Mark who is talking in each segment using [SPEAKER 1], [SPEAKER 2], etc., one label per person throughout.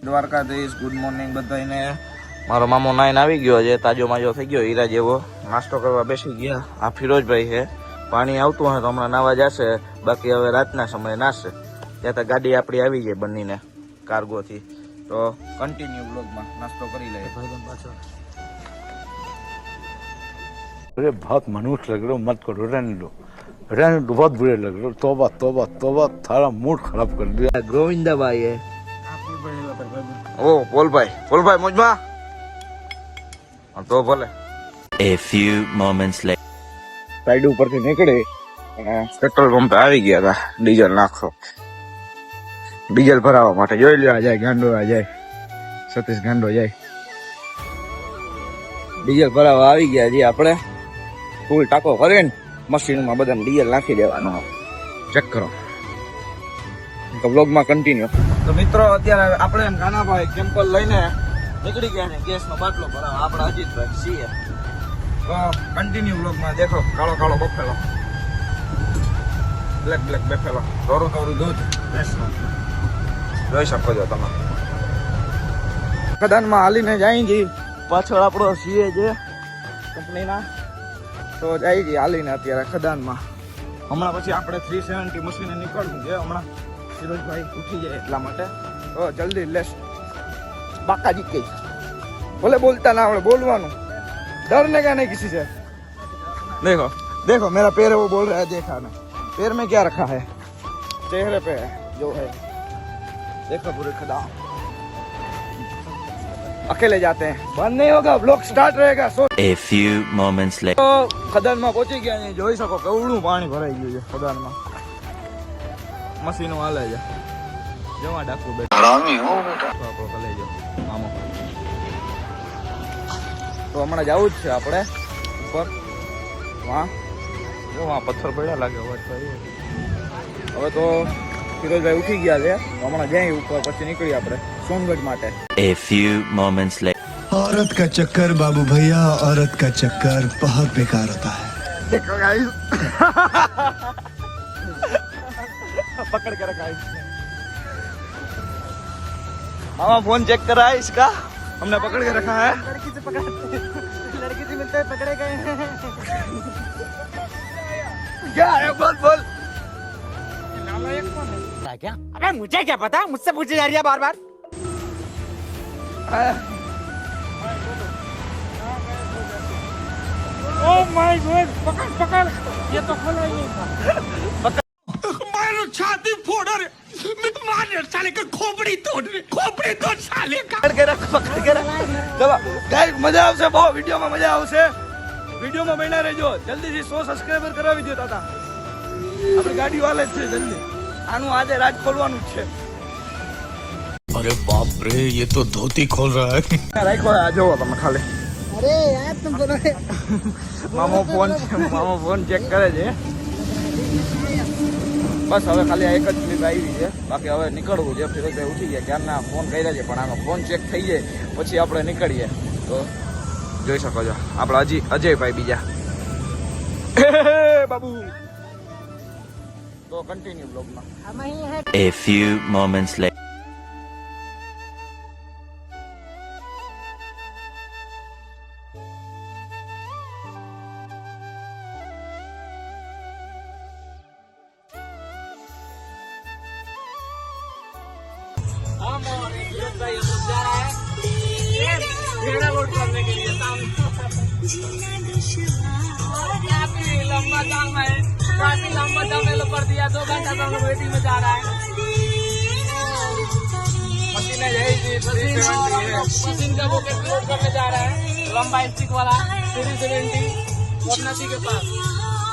[SPEAKER 1] Dwarkadhish, good morning બધાને. મારો મામો નાઈને આવી ગયો છે, તાજો માજો થઈ ગયો હીરા જેવો. નાસ્તો કરવા બેસી ગયા. આ ફિરોજભાઈ છે, પાણી આવતું હોય તો હમણાં નાવા જશે, બાકી હવે રાતના સમયે નાશે. ત્યાં તો ગાડી આપણી આવી જાય બનીને કાર્ગોથી. તો કન્ટિન્યુ બ્લોગમાં નાસ્તો કરી લઈએ.
[SPEAKER 2] अरे बहुत मनुष्य लग रहे हो, मत करो, रहने दो बहुत बुरे लग रहे हो. तौबा तौबा तौबा, थारा मूड खराब कर दिया.
[SPEAKER 1] ગોવિંદાભાઈ હે. ઓ પોલભાઈ મોજમાં તો ભલે.
[SPEAKER 3] A few moments later.
[SPEAKER 1] Side ઉપરથી નીકળી અને પેટ્રોલ પંપે આવી ગયા હતા ડીઝલ નાખો. ડીઝલ ભરાવા માટે જોઈ લ્યો, જાય ગાંડો જાય, સતીશ ગાંડો જાય. ડીઝલ ભરાવા આવી ગયા છીએ આપણે. ફૂલ ટાંકો કરીને મશીનમાં બધાને ડીઝલ નાખી દેવાનો. ચેક કરો તો બ્લોગમાં કન્ટિન્યુ. તો મિત્રો અત્યારે આપણે એમ કાનાભાઈ કેમ્પલ લઈને નીકળી ગયા છે ગેસનો બાટલો ભરાવા. આપણે અજીતભાઈ છીએ. તો કન્ટિન્યુ બ્લોગમાં દેખો. કાળો કાળો બફેલો, બ્લેક બફેલો, ધોરું દૂધ ભેંસનું જોઈ શકો છો તમે. ખદાનમાં હાલીને જાય છે. પાછળ આપણો સીએ છે કંપનીના, તો જાય છે હાલીને અત્યારે ખદાનમાં. હમણાં પછી આપણે 370 મશીને નીકળવું છે. હમણાં ફિરોજભાઈ ઉઠી જાય એટલા માટે. તો જલ્દી લેસ બાકાજી કઈ ભલે બોલતા ના આવડે, બોલવાનું डरने का नहीं किसी से. देखो मेरा पैर वो बोल रहा है, देखा ना पैर में क्या रखा है, चेहरे पे जो है देखो पूरे खदान. अकेले जाते हैं, बंद नहीं होगा, ब्लॉग स्टार्ट रहेगा.
[SPEAKER 3] A few moments later.
[SPEAKER 1] तो खदाનમાં પહોંચી ગયા ને જોઈ શકો કેવડું પાણી ભરાઈ ગયું છે ખદાનમાં. મશીનો હાલે છે. જવા ડાકુ બેઠા હરામી હો બેટા. આપણો કલે જો મામો. તો હમણાં જવું જ છે આપણે ઉપર. વहाँ પથ્થર પડ્યા લાગે. હવે તો ફિરોજભાઈ ઉઠી ગયા છે. હમણાં જઈએ ઉપર, પછી નીકળી આપણે સોનગઢ માટે.
[SPEAKER 3] A few moments later.
[SPEAKER 4] औरत का चक्कर बाबू भैया, औरत का चक्कर बहुत बेकार होता है.
[SPEAKER 1] देखो गाइस, पकड़ के रखा है मामा. फोन चेक करा है इसका, हमने पकड़ के रखा है. लड़की से मिलते हैं, पकड़े गए हैं. क्या है, बोल.
[SPEAKER 5] क्या? अबे मुझे क्या पता, मुझसे पूछी जा रही है बार बार. Oh my God! पकड़, ये तो खोला ही नहीं था. मारो छाती फोड़ रे, मार साले का खोपड़ी तोड़ साले का.
[SPEAKER 1] पकड़ के रख. चलो गाइस, मजा આવશે બહુ. વિડિયોમાં મજા આવશે. વિડિયોમાં બન્યા રહેજો. જલ્દીથી 100 સબસ્ક્રાઇબર કરાવી દો દાદા. આપણી ગાડી વાલે છે જલ્દી. આનું આજે રાજ ખોલવાનું જ છે.
[SPEAKER 4] अरे बाप रे, ये तो धोती खोल रहा है.
[SPEAKER 1] રાખો આ જોવો તમે ખાલી.
[SPEAKER 5] अरे यार तुम दोनों
[SPEAKER 1] મામો ફોન ચેક કરે છે. બસ હવે ખાલી આ એક જ ક્લિપ આવી છે, બાકી હવે નીકળવું છે. ફિરોજભાઈ ઉઠી ગયા, ક્યારના ફોન કર્યા છે, પણ આનો ફોન ચેક થઈ જાય પછી આપણે નીકળીએ. તો જોઈ શકો છો આપણા અજયભાઈ બીજા બાબુ. તો કન્ટિન્યુ બ્લોગમાં.
[SPEAKER 3] A few moments later.
[SPEAKER 5] लंबा जाम है, काफी लंबा जाम कर दिया. 2 घंटा से हम लोग वेटिंग में जा रहा है. मशीन का वो लोड करने जा रहा है, लंबा स्टिक वाला 370 वाराणसी के पास.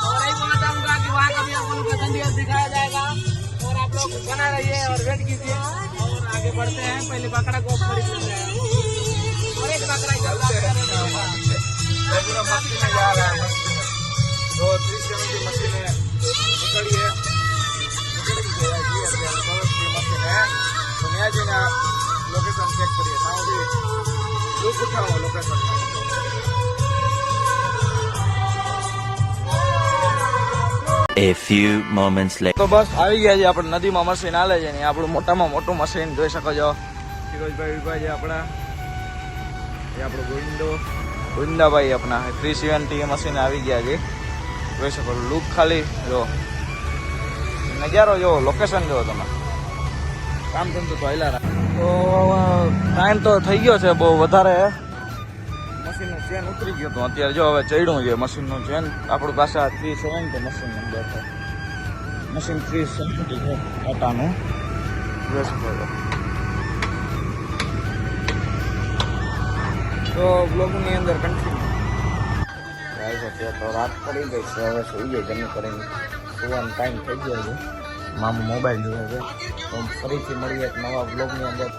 [SPEAKER 5] और यही बोलना चाहूंगा कि वहाँ का भी आपको लोकेशन दिखाया जाएगा, और आप लोग बना रहिए और वेट कीजिए. और आगे बढ़ते हैं. पहले बकरा को और एक बकरा
[SPEAKER 1] पूरा मस्ती में जा रहा है. तो 370 मशीनें निकली है. तो मैं जी ना लोकेशन चेक करिए. दुख उठाओ location.
[SPEAKER 3] A few moments later.
[SPEAKER 1] તો બસ આવી ગયા છે આપણે નદીમાં. મશીન હાલે છે ને આપણું મોટામાં મોટું મશીન જોઈ શકો છો. ફિરોજભાઈ વિભાઈ છે આપણા, એ આપણો ગોવિંદાભાઈ આપણા 370 મશીન આવી ગયા છે. જોઈ શકો લુક ખાલી જો, નજારો જો, લોકેશન જો તમે. કામ ધંધો તો હાલ્યા રાખે. તો ટાઈમ તો થઈ ગયો છે બહુ વધારે. મશીનનું ચેન ઉતરી ગયું હતું, અત્યારે જો હવે ચડ્યું છે મશીનનું ચેન. આપણી પાસે આ 370 મશીન નંબર છે. મશીન 370 છે ટાટાનું. જોઈ શકો છો. તો બ્લોગની અંદર કન્ટિન્યુ ગાઈસ. અત્યારે તો રાત પડી ગઈ છે, હવે સુઈ જાય જમી કરીને. સુવાનો ટાઈમ થઈ ગયો છે. મામા મોબાઈલ જોવે છે. તો ફરીથી મળીએ એક નવા બ્લોગની અંદર.